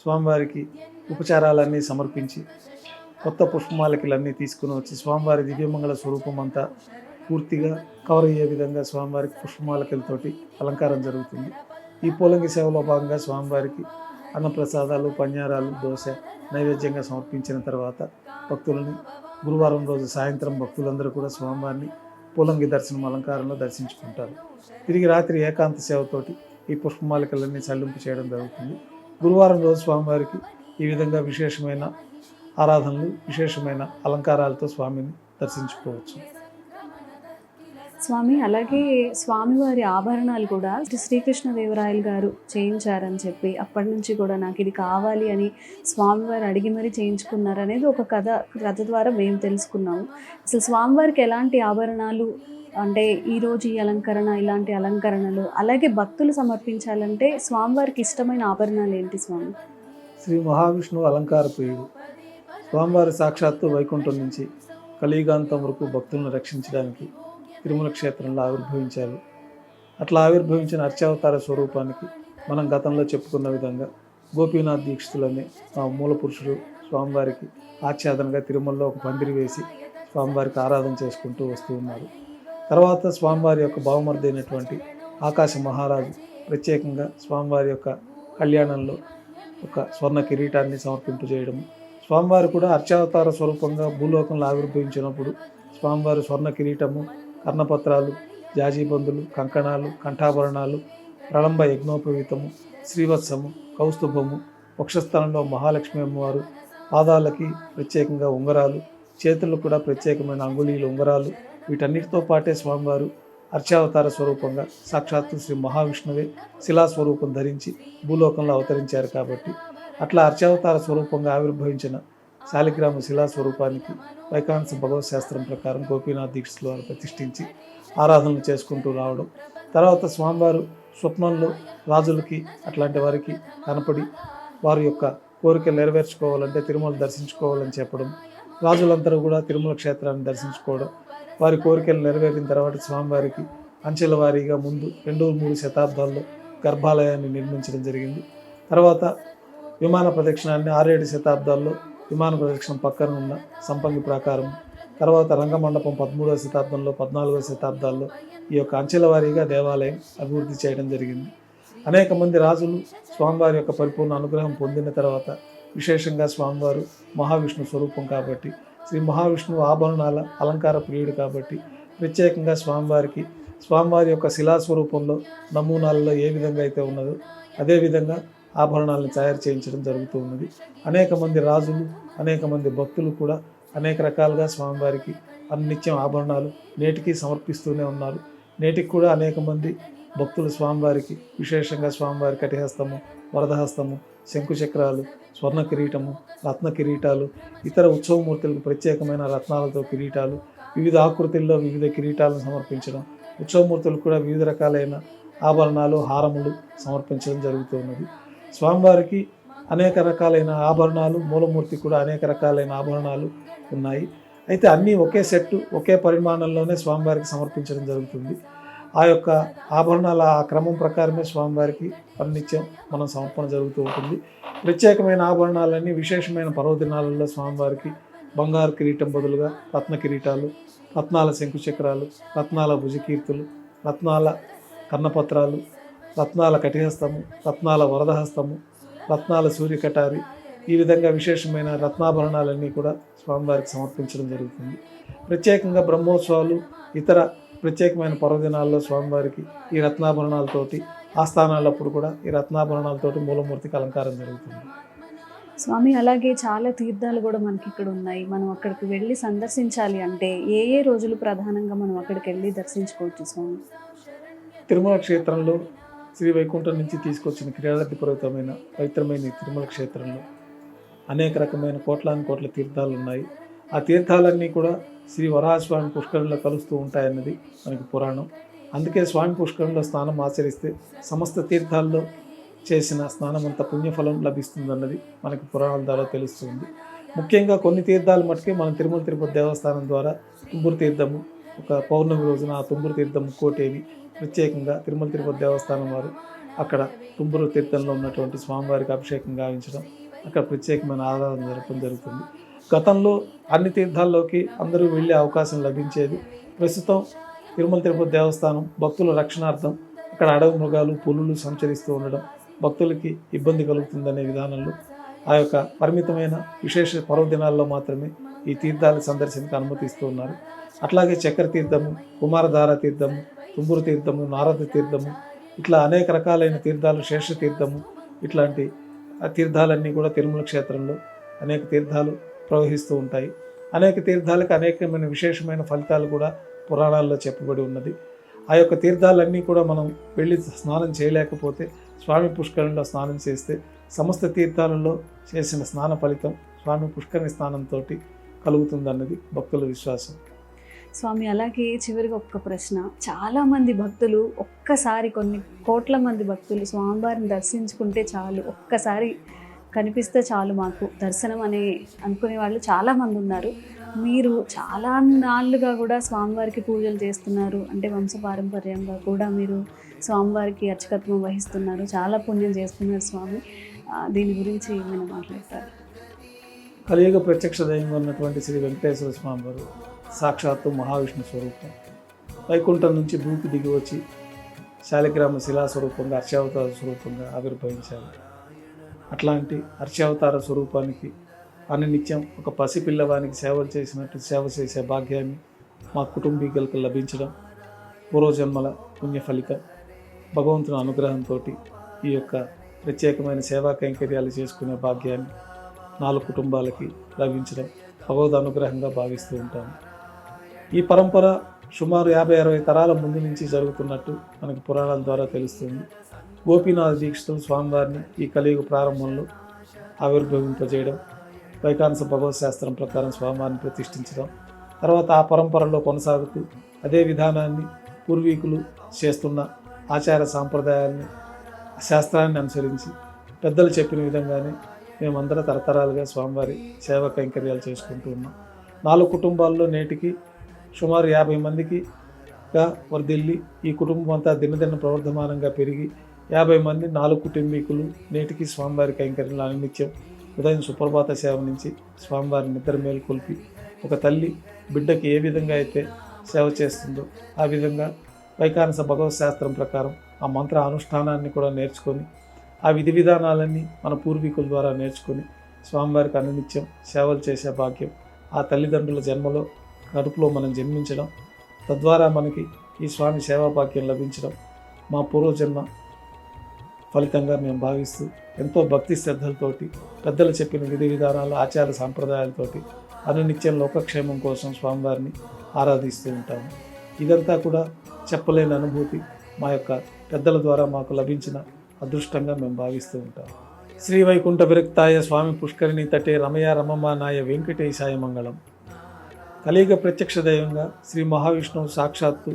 స్వామివారికి ఉపచారాలన్నీ సమర్పించి కొత్త పుష్పమాలికలన్నీ తీసుకుని వచ్చి స్వామివారి దివ్యమంగళ స్వరూపం అంతా పూర్తిగా కవర్ అయ్యే విధంగా స్వామివారికి పుష్పమాలికలతోటి అలంకారం జరుగుతుంది. ఈ పూలంగి సేవలో భాగంగా స్వామివారికి అన్నప్రసాదాలు, పన్యారాలు, దోశ నైవేద్యంగా సమర్పించిన తర్వాత భక్తులని గురువారం రోజు సాయంత్రం భక్తులందరూ కూడా స్వామివారిని పూలంగి దర్శనం అలంకారంలో దర్శించుకుంటారు. తిరిగి రాత్రి ఏకాంత సేవతోటి ఈ పుష్పమాలికలన్నీ చల్లింపు చేయడం జరుగుతుంది. గురువారం రోజు స్వామివారికి ఈ విధంగా విశేషమైన ఆరాధనలు, విశేషమైన అలంకారాలతో స్వామిని దర్శించుకోవచ్చు. స్వామి, అలాగే స్వామివారి ఆభరణాలు కూడా శ్రీకృష్ణదేవరాయలు గారు చేయించారని చెప్పి అప్పటి నుంచి కూడా నాకు ఇది కావాలి అని స్వామివారు అడిగి మరీ చేయించుకున్నారు అనేది ఒక కథ ద్వారా మేము తెలుసుకున్నాము. అసలు స్వామివారికి ఎలాంటి ఆభరణాలు అంటే ఈరోజు ఈ అలంకరణ, ఇలాంటి అలంకరణలు, అలాగే భక్తులు సమర్పించాలంటే స్వామివారికి ఇష్టమైన ఆభరణాలు ఏంటి స్వామి? శ్రీ మహావిష్ణువు అలంకార ప్రియుడు. స్వామివారి సాక్షాత్తు వైకుంఠం నుంచి కలియుగాంతం వరకు భక్తులను రక్షించడానికి తిరుమల క్షేత్రంలో ఆవిర్భవించారు. అట్లా ఆవిర్భవించిన అర్చావతార స్వరూపానికి మనం గతంలో చెప్పుకున్న విధంగా గోపీనాథ్ దీక్షితులనే మా మూల పురుషుడు స్వామివారికి ఆచ్ఛాదనగా తిరుమలలో ఒక పందిరి వేసి స్వామివారికి ఆరాధన చేసుకుంటూ వస్తూ ఉన్నారు. తర్వాత స్వామివారి యొక్క బావమరిది అయినటువంటి ఆకాశ మహారాజు ప్రత్యేకంగా స్వామివారి యొక్క కళ్యాణంలో ఒక స్వర్ణ కిరీటాన్ని సమర్పింపజేయడం, స్వామివారు కూడా అర్చావతార స్వరూపంగా భూలోకంలో ఆవిర్భవించినప్పుడు స్వామివారు స్వర్ణ కిరీటము, కర్ణపత్రాలు, జాజీబందులు, కంకణాలు, కంఠాభరణాలు, ప్రళంబ యజ్ఞోపవీతము, శ్రీవత్సము, కౌస్తుభము, వక్షస్థలంలో మహాలక్ష్మి అమ్మవారు, పాదాలకి ప్రత్యేకంగా ఉంగరాలు, చేతులకు కూడా ప్రత్యేకమైన అంగుళీలు ఉంగరాలు, వీటన్నిటితో పాటే స్వామివారు అర్చావతార స్వరూపంగా సాక్షాత్తు శ్రీ మహావిష్ణువే శిలాస్వరూపం ధరించి భూలోకంలో అవతరించారు. కాబట్టి అట్లా అర్చావతార స్వరూపంగా ఆవిర్భవించిన శాలిగ్రామ శిలాస్వరూపానికి వైకాంస భగవత్ శాస్త్రం ప్రకారం గోపీనాథ్ దీక్షితులు వారు ప్రతిష్ఠించి ఆరాధనలు చేసుకుంటూ రావడం, తర్వాత స్వామివారు స్వప్నంలో రాజులకి అట్లాంటి వారికి కనపడి వారి యొక్క కోరికలు నెరవేర్చుకోవాలంటే తిరుమల దర్శించుకోవాలని చెప్పడం, రాజులందరూ కూడా తిరుమల క్షేత్రాన్ని దర్శించుకోవడం, వారి కోరికలు నెరవేరిన తర్వాత స్వామివారికి అంచెల వారీగా ముందు 2-3 శతాబ్దాల్లో గర్భాలయాన్ని నిర్మించడం జరిగింది. తర్వాత విమాన ప్రదక్షిణాన్ని 6-7 శతాబ్దాల్లో విమాన ప్రదక్షిణం పక్కన ఉన్న సంపంగి ప్రాకారం, తర్వాత రంగమండపం 13వ శతాబ్దంలో 14వ శతాబ్దాల్లో ఈ యొక్క అంచెల వారీగా దేవాలయం అభివృద్ధి చేయడం జరిగింది. అనేక మంది రాజులు స్వామివారి యొక్క పరిపూర్ణ అనుగ్రహం పొందిన తర్వాత విశేషంగా స్వామివారు మహావిష్ణు స్వరూపం కాబట్టి, శ్రీ మహావిష్ణువు ఆభరణాల అలంకార ప్రియుడు కాబట్టి ప్రత్యేకంగా స్వామివారి యొక్క శిలాస్వరూపంలో నమూనాలలో ఏ విధంగా అయితే ఉన్నదో అదేవిధంగా ఆభరణాలను తయారు చేయించడం జరుగుతూ ఉన్నది. అనేక మంది రాజులు, అనేక మంది భక్తులు కూడా అనేక రకాలుగా స్వామివారికి అన్నిత్యం ఆభరణాలు నేటికి సమర్పిస్తూనే ఉన్నారు. నేటికి కూడా అనేక మంది భక్తులు స్వామివారికి విశేషంగా స్వామివారి కటిహస్తము, వరదహస్తము, శంకుచక్రాలు, స్వర్ణ కిరీటము, రత్న కిరీటాలు, ఇతర ఉత్సవమూర్తులకు ప్రత్యేకమైన రత్నాలతో కిరీటాలు, వివిధ ఆకృతుల్లో వివిధ కిరీటాలను సమర్పించడం, ఉత్సవమూర్తులకు కూడా వివిధ రకాలైన ఆభరణాలు, హారములు సమర్పించడం జరుగుతూ ఉన్నది. స్వామివారికి అనేక రకాలైన ఆభరణాలు, మూలమూర్తి కూడా అనేక రకాలైన ఆభరణాలు ఉన్నాయి. అయితే అన్నీ ఒకే సెట్టు, ఒకే పరిమాణంలోనే స్వామివారికి సమర్పించడం జరుగుతుంది. ఆ యొక్క ఆభరణాల ఆ క్రమం ప్రకారమే స్వామివారికి అన్నిత్యం మనం సమర్పణ జరుగుతూ ఉంటుంది. ప్రత్యేకమైన ఆభరణాలన్నీ విశేషమైన పర్వదినాలలో స్వామివారికి బంగారు కిరీటం బదులుగా రత్న కిరీటాలు, రత్నాల శంకుచక్రాలు, రత్నాల భుజకీర్తులు, రత్నాల కర్ణపత్రాలు, రత్నాల కటిహస్తము, రత్నాల వరదహస్తము, రత్నాల సూర్యకటారి, ఈ విధంగా విశేషమైన రత్నాభరణాలన్నీ కూడా స్వామివారికి సమర్పించడం జరుగుతుంది. ప్రత్యేకంగా బ్రహ్మోత్సవాలు, ఇతర ప్రత్యేకమైన పర్వదినాల్లో స్వామివారికి ఈ రత్నాభరణాలతోటి, ఆస్థానాలప్పుడు కూడా ఈ రత్నాభరణాలతోటి మూలమూర్తికి అలంకారం జరుగుతుంది. స్వామి, అలాగే చాలా తీర్థాలు కూడా మనకి ఇక్కడ ఉన్నాయి. మనం అక్కడికి వెళ్ళి సందర్శించాలి అంటే ఏ ఏ రోజులు ప్రధానంగా మనం అక్కడికి వెళ్ళి దర్శించుకోవచ్చు స్వామి? తిరుమల క్షేత్రంలో శ్రీ వైకుంఠం నుంచి తీసుకొచ్చిన క్రీడార్థి పర్వతమైన పవిత్రమైన ఈ తిరుమల క్షేత్రంలో అనేక రకమైన కోట్ల తీర్థాలు ఉన్నాయి. ఆ తీర్థాలన్నీ కూడా శ్రీ వరాహస్వామి పుష్కరంలో కలుస్తూ ఉంటాయన్నది మనకి పురాణం. అందుకే స్వామి పుష్కరంలో స్నానం ఆచరిస్తే సమస్త తీర్థాల్లో చేసిన స్నానం అంత పుణ్యఫలం లభిస్తుందన్నది మనకి పురాణాల ద్వారా తెలుస్తుంది. ముఖ్యంగా కొన్ని తీర్థాలు మటుకే మన తిరుమల తిరుపతి దేవస్థానం ద్వారా తుంబురు తీర్థము, ఒక పౌర్ణమి రోజున ఆ తుంబురు తీర్థం కోటేని ప్రత్యేకంగా తిరుమల తిరుపతి దేవస్థానం వారు అక్కడ తుంబురు తీర్థంలో ఉన్నటువంటి స్వామివారికి అభిషేకం గావించడం, అక్కడ ప్రత్యేకమైన ఆరాధన జరపడం జరుగుతుంది. గతంలో అన్ని తీర్థాల్లోకి అందరూ వెళ్ళే అవకాశం లభించేది. ప్రస్తుతం తిరుమల తిరుపతి దేవస్థానం భక్తుల రక్షణార్థం అక్కడ అడవి మృగాలు, పులులు సంచరిస్తూ ఉండడం భక్తులకి ఇబ్బంది కలుగుతుందనే విధానంలో ఆ యొక్క పరిమితమైన విశేష పర్వదినాల్లో మాత్రమే ఈ తీర్థాల సందర్శనకు అనుమతిస్తూ ఉన్నారు. అట్లాగే చక్ర తీర్థము, కుమారధార తీర్థము, తుంబురు తీర్థము, నారద తీర్థము, ఇట్లా అనేక రకాలైన తీర్థాలు, శేష తీర్థము, ఇట్లాంటి తీర్థాలన్నీ కూడా తిరుమల క్షేత్రంలో అనేక తీర్థాలు ప్రవహిస్తూ ఉంటాయి. అనేక తీర్థాలకు అనేకమైన విశేషమైన ఫలితాలు కూడా పురాణాల్లో చెప్పబడి ఉన్నది. ఆ యొక్క తీర్థాలన్నీ కూడా మనం వెళ్ళి స్నానం చేయలేకపోతే స్వామి పుష్కరంలో స్నానం చేస్తే సమస్త తీర్థాలలో చేసిన స్నాన ఫలితం స్వామి పుష్కరిణి స్నానంతో కలుగుతుందన్నది భక్తుల విశ్వాసం. స్వామి, అలాగే చివరిగా ఒక్క ప్రశ్న. చాలామంది భక్తులు ఒక్కసారి, కొన్ని కోట్ల మంది భక్తులు స్వామివారిని దర్శించుకుంటే చాలు, ఒక్కసారి కనిపిస్తే చాలు మాకు దర్శనం అని అనుకునే వాళ్ళు చాలామంది ఉన్నారు. మీరు చాలా నాళ్ళుగా కూడా స్వామివారికి పూజలు చేస్తున్నారు, అంటే వంశపారంపర్యంగా కూడా మీరు స్వామివారికి అర్చకత్వం వహిస్తున్నారు, చాలా పుణ్యం చేస్తున్నారు స్వామి. దీని గురించి ఏమైనా మాట్లాడతారు? కలియుగ ప్రత్యక్ష దైవంగా ఉన్నటువంటి శ్రీ వెంకటేశ్వర స్వామి వారు సాక్షాత్తు మహావిష్ణు స్వరూపం. వైకుంఠం నుంచి భూమికి దిగి వచ్చి శాలిగ్రామ శిలా స్వరూపంగా అర్చావతార స్వరూపంగా ఆవిర్భవించారు. అట్లాంటి అర్చావతార స్వరూపానికి నిత్యం ఒక పసిపిల్లవానికి సేవలు చేసినట్టు సేవ చేసే భాగ్యాన్ని మా కుటుంబీకులకు లభించడం పూర్వజన్మల పుణ్య ఫలితం. భగవంతుని అనుగ్రహంతో ఈ యొక్క ప్రత్యేకమైన సేవా కైంకర్యాలు చేసుకునే భాగ్యాన్ని 4 కుటుంబాలకి లభించడం భగవద్ అనుగ్రహంగా భావిస్తూ ఉంటాము. ఈ పరంపర సుమారు 50-60 తరాల ముందు నుంచి జరుగుతున్నట్టు మనకి పురాణాల ద్వారా తెలుస్తుంది. గోపీనాథ దీక్షితులు స్వామివారిని ఈ కలియుగ ప్రారంభంలో ఆవిర్భవింపజేయడం, వైకానస భగవత్ శాస్త్రం ప్రకారం స్వామివారిని ప్రతిష్ఠించడం, తర్వాత ఆ పరంపరలో కొనసాగుతూ అదే విధానాన్ని పూర్వీకులు చేస్తున్న ఆచార సాంప్రదాయాల్ని శాస్త్రాన్ని అనుసరించి పెద్దలు చెప్పిన విధంగానే మేమందరం తరతరాలుగా స్వామివారి సేవా కైంకర్యాలు చేసుకుంటూ ఉన్నాం. 4 కుటుంబాల్లో నేటికి సుమారు 50 మందికిగా వర్ధిల్లి ఈ కుటుంబం అంతా దినదిన ప్రవర్ధమానంగా పెరిగి 50 మంది 4 కుటుంబీకులు నేటికి స్వామివారి కైంకర్యాలు అనిత్యం ఉదయం సుప్రభాత సేవ నుంచి స్వామివారిని నిద్ర మేల్కొల్పి ఒక తల్లి బిడ్డకి ఏ విధంగా అయితే సేవ చేస్తుందో ఆ విధంగా వైకానస భగవత్ శాస్త్రం ప్రకారం ఆ మంత్ర అనుష్ఠానాన్ని కూడా నేర్చుకొని ఆ విధి విధానాలన్నీ మన పూర్వీకుల ద్వారా నేర్చుకొని స్వామివారికి అనునిత్యం సేవలు చేసే భాగ్యం ఆ తల్లిదండ్రుల జన్మలో కడుపులో మనం జన్మించడం, తద్వారా మనకి ఈ స్వామి సేవా భాగ్యం లభించడం మా పూర్వజన్మ ఫలితంగా మేము భావిస్తూ ఎంతో భక్తి శ్రద్ధలతోటి పెద్దలు చెప్పిన విధి విధానాలు ఆచార సాంప్రదాయాలతోటి అనునిత్యం లోకక్షేమం కోసం స్వామివారిని ఆరాధిస్తూ ఉంటాము. ఇదంతా కూడా చెప్పలేని అనుభూతి మా యొక్క పెద్దల ద్వారా మాకు లభించిన అదృష్టంగా మేము భావిస్తూ ఉంటాము. శ్రీ వైకుంఠ విరక్తాయ స్వామి పుష్కరిణి తటే రమయ రమమానాయ వెంకటేశాయ మంగళం. కలియుగ ప్రత్యక్ష దైవంగా శ్రీ మహావిష్ణువు సాక్షాత్తు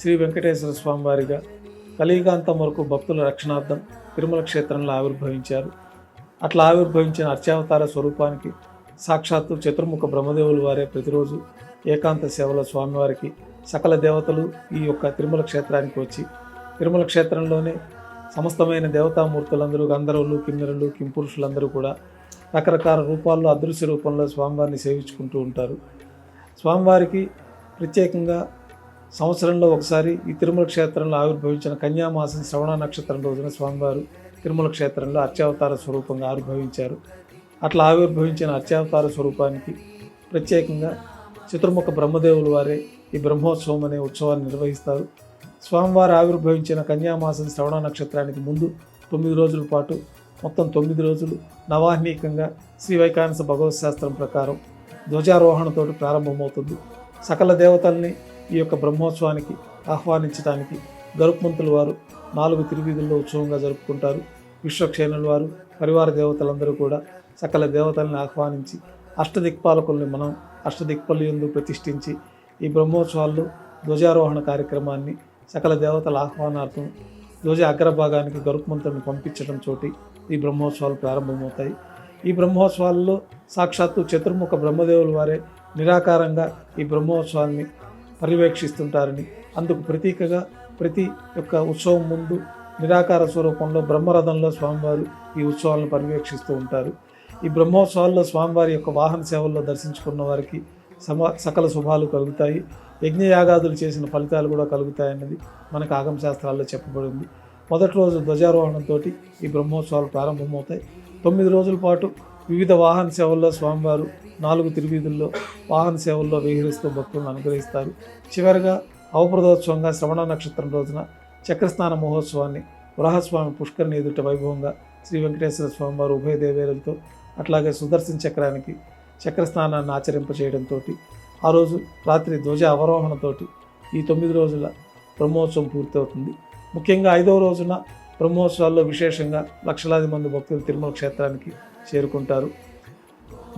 శ్రీ వెంకటేశ్వర స్వామి వారిగా కలియుగాంతం వరకు భక్తుల రక్షణార్థం తిరుమల క్షేత్రంలో ఆవిర్భవించారు. అట్లా ఆవిర్భవించిన అర్చావతార స్వరూపానికి సాక్షాత్తు చతుర్ముఖ బ్రహ్మదేవుల వారే ప్రతిరోజు ఏకాంత సేవల స్వామివారికి సకల దేవతలు ఈ యొక్క తిరుమల క్షేత్రానికి వచ్చి తిరుమల క్షేత్రంలోనే సమస్తమైన దేవతామూర్తులందరూ గంధర్వులు, కిన్నెరులు, కింపురుషులందరూ కూడా రకరకాల రూపాల్లో అదృశ్య రూపంలో స్వామివారిని సేవించుకుంటూ ఉంటారు. స్వామివారికి ప్రత్యేకంగా సంవత్సరంలో ఒకసారి ఈ తిరుమల క్షేత్రంలో ఆవిర్భవించిన కన్యామాసం శ్రవణ నక్షత్రం రోజున స్వామివారు తిరుమల క్షేత్రంలో అర్చావతార స్వరూపంగా ఆవిర్భవించారు. అట్లా ఆవిర్భవించిన అర్చావతార స్వరూపానికి ప్రత్యేకంగా చతుర్ముఖ బ్రహ్మదేవుల వారే ఈ బ్రహ్మోత్సవం అనే ఉత్సవాన్ని నిర్వహిస్తారు. స్వామివారు ఆవిర్భవించిన కన్యామాసం శ్రవణ నక్షత్రానికి ముందు 9 రోజుల పాటు మొత్తం 9 రోజులు నవాహ్నికంగా శ్రీ వైకానస భగవత్ శాస్త్రం ప్రకారం ధ్వజారోహణతో ప్రారంభమవుతుంది. సకల దేవతల్ని ఈ యొక్క బ్రహ్మోత్సవానికి ఆహ్వానించడానికి గరుత్మంతుల వారు 4 తిరువీధుల్లో ఉత్సవంగా జరుపుకుంటారు. విశ్వక్షేణుల వారు పరివార దేవతలందరూ కూడా సకల దేవతల్ని ఆహ్వానించి అష్టదిక్పాలకుల్ని మనం అష్టదిక్పాలయందు ప్రతిష్ఠించి ఈ బ్రహ్మోత్సవాల్లో ధ్వజారోహణ కార్యక్రమాన్ని సకల దేవతల ఆహ్వానార్థం ధ్వజ అగ్రభాగానికి గరుత్మంతులను పంపించడం చోటి ఈ బ్రహ్మోత్సవాలు ప్రారంభమవుతాయి. ఈ బ్రహ్మోత్సవాల్లో సాక్షాత్తు చతుర్ముఖ బ్రహ్మదేవుల వారే నిరాకారంగా ఈ బ్రహ్మోత్సవాన్ని పర్యవేక్షిస్తుంటారని, అందుకు ప్రతీకగా ప్రతి యొక్క ఉత్సవం ముందు నిరాకార స్వరూపంలో బ్రహ్మరథంలో స్వామివారు ఈ ఉత్సవాలను పర్యవేక్షిస్తూ ఉంటారు. ఈ బ్రహ్మోత్సవాల్లో స్వామివారి యొక్క వాహన సేవల్లో దర్శించుకున్న వారికి సకల శుభాలు కలుగుతాయి. యజ్ఞయాగాదులు చేసిన ఫలితాలు కూడా కలుగుతాయన్నది మనకు ఆగమ శాస్త్రాల్లో చెప్పబడింది. మొదటి రోజు ధ్వజారోహణంతో ఈ బ్రహ్మోత్సవాలు ప్రారంభమవుతాయి. 9 రోజుల పాటు వివిధ వాహన సేవల్లో స్వామివారు 4 తిరువీధుల్లో వాహన సేవల్లో విహరిస్తూ భక్తులను అనుగ్రహిస్తారు. చివరిగా అవప్రదోత్సవంగా శ్రవణ నక్షత్రం రోజున చక్రస్నాన మహోత్సవాన్ని వరాహస్వామి పుష్కరిణి ఎదుట వైభవంగా శ్రీ వెంకటేశ్వర స్వామివారు ఉభయ దేవేరులతో అట్లాగే సుదర్శన చక్రానికి చక్రస్నానాన్ని ఆచరింపచేయడంతో ఆ రోజు రాత్రి ధ్వజ అవరోహణతో ఈ 9 రోజుల బ్రహ్మోత్సవం పూర్తవుతుంది. ముఖ్యంగా 5వ రోజున బ్రహ్మోత్సవాల్లో విశేషంగా లక్షలాది మంది భక్తులు తిరుమల క్షేత్రానికి చేరుకుంటారు.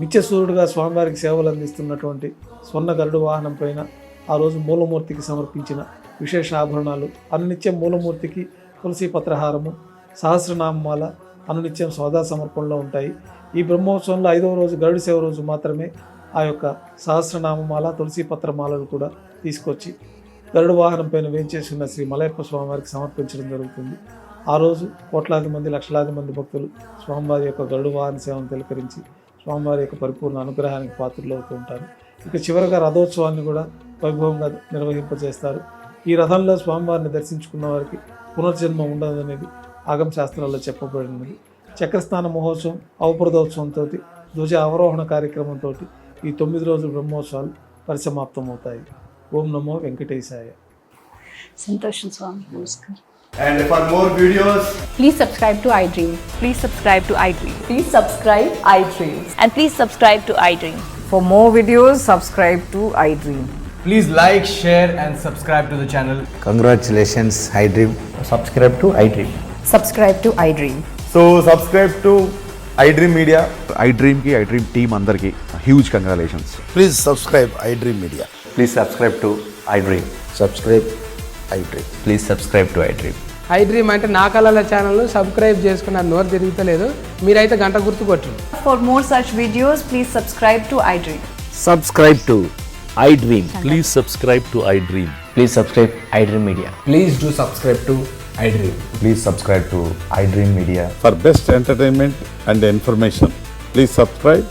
నిత్యసూరుడుగా స్వామివారికి సేవలు అందిస్తున్నటువంటి స్వర్ణ గరుడు వాహనం పైన ఆ రోజు మూలమూర్తికి సమర్పించిన విశేష ఆభరణాలు, అన్నిత్యం మూలమూర్తికి తులసి పత్రహారము, సహస్రనామాల, అనునిత్యం సోదా సమర్పణలో ఉంటాయి. ఈ బ్రహ్మోత్సవంలో 5వ రోజు గరుడ సేవ రోజు మాత్రమే ఆ యొక్క సహస్రనామమాల తులసి పత్రమాలలు కూడా తీసుకొచ్చి గరుడ వాహనం పైన వేంచేసిన శ్రీ మలయప్ప స్వామివారికి సమర్పించడం జరుగుతుంది. ఆ రోజు కోట్లాది మంది లక్షలాది మంది భక్తులు స్వామివారి యొక్క గరుడ వాహన సేవను తిలకరించి స్వామివారి యొక్క పరిపూర్ణ అనుగ్రహానికి పాత్రలు అవుతూ ఉంటారు. ఇక చివరగా రథోత్సవాన్ని కూడా వైభవంగా నిర్వహింపజేస్తారు. ఈ రథంలో స్వామివారిని దర్శించుకున్న వారికి పునర్జన్మ ఉండదనేది ఆగమ శాస్త్రాల్లో చెప్పబడినది. చక్రస్నాన మహోత్సవం, అవప్రదోత్సవంతో ధ్వజ అవరోహణ కార్యక్రమంతో ఈ 9 రోజుల బ్రహ్మోత్సవాలు పరిసమాప్తమవుతాయి. ఓం నమో వెంకటేశాయ. సంతోషం స్వామి, నమస్కారం. And for more videos, Please subscribe to iDream. Please subscribe to iDream. Please subscribe iDream. And please subscribe to iDream. For more videos, subscribe to iDream. please like, share and subscribe to the channel. Congratulations, iDream. Subscribe to iDream. Subscribe to iDream. So subscribe to iDream Media. iDream की iDream team अंदर की huge congratulations. Please subscribe iDream Media. Please subscribe to iDream. Subscribe iDream. Please subscribe to iDream. iDream అంటే నా కళల channel subscribe చేసుకున్న నోరు తిరుగుతలేదు, మీరైతే గంట గుర్తు కొట్టండి. For more such videos, please subscribe to iDream. Subscribe to iDream. Please subscribe to iDream. Please subscribe iDream Media. Please do subscribe to iDream. Please subscribe to iDream Media. For best entertainment and information, please subscribe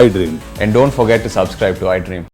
iDream. And don't forget to subscribe to iDream.